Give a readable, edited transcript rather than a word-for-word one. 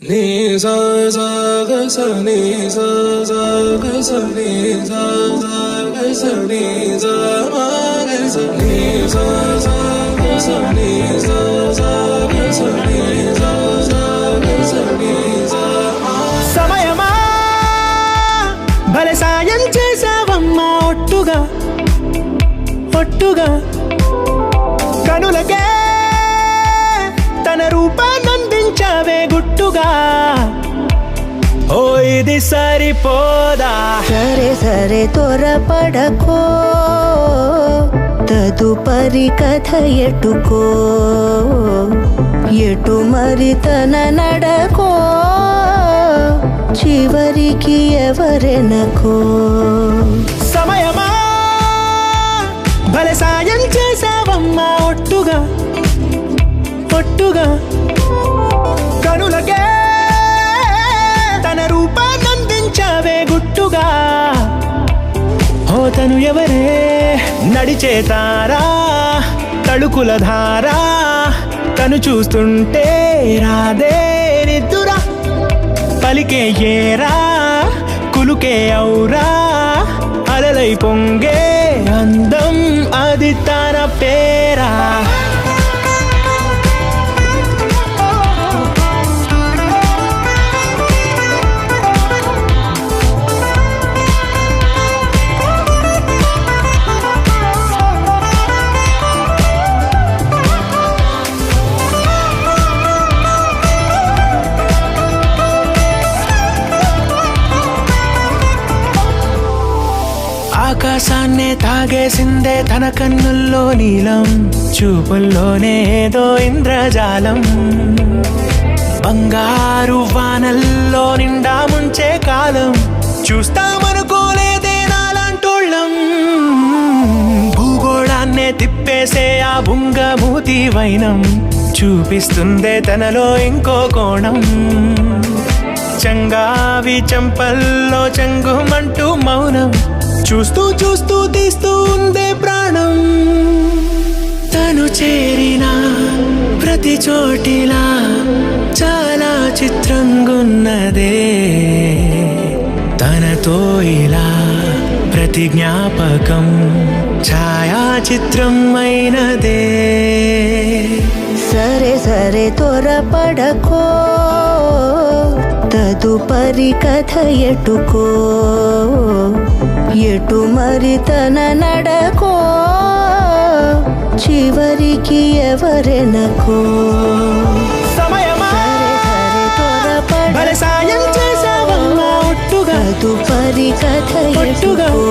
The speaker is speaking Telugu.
నీ సా సా గ స నీ సా సా గ స నీ సా సా గ స నీ సా మా గ స నీ సా సా గ స నీ సా సా గ స నీ సా సా గ స నీ సా మా. సమయమా భలే సాయం చేసావమ్మా ఒట్టుగా ఒట్టుగా కనులకే తన రూపాన్నందించావే గుట్టుగా. ఓ ఇది సరిపోదా? సరే సరే త్వరపడకో, తదుపరి కథ ఎటుకో, ఎటు మరి తన నడకో, చివరికి ఎవరెనకో. సమయమా భలే సాయం చేసావమ్మా ఒట్టుగా ఒట్టుగా కనులకే తన రూపాన్నందించావే గుట్టుగా. ఓ తను ఎవరే నడిచే తారా తడుకుల ధారా, తను చూస్తుంటే రాదే నిద్దురా, పలికే ఏరా కులుకే ఔరా, అలలై పొంగే అందం అది తన పేరా. ఆకాశాన్నే తాగేసిందే తన కన్నుల్లో నీలం, చూపుల్లోనే ఏదో ఇంద్రజాలం, బంగారు వానల్లో నిండా ముంచే కాలం, చూస్తామనుకోలేదే నాలాంటోళ్ళం. భూగోళాన్నే తిప్పేసే ఆ బుంగమూతి వైనం, చూపిస్తుందే తనలో ఇంకో కోణం, చంగావి చంపల్లో చంగుమంటూ మౌనం, చూస్తూ చూస్తూ తీస్తూ ఉందే ప్రాణం. తను చేరిన ప్రతి చోటిలా చాలా చిత్రంగున్నదే, తనతో ఇలా ప్రతి జ్ఞాపకం ఛాయాచిత్రం అయినదే. సరే సరే త్వరపడకో, తదుపరి కథ ఎటుకో, ఎటు మరి తన నడకో, చివరికి ఎవరెనకో. సమయమా సరే సరే భలే సాయం చేసావమ్మా ఒట్టుగా తదుపరి కథ ఒట్టుగా ఎటుకో.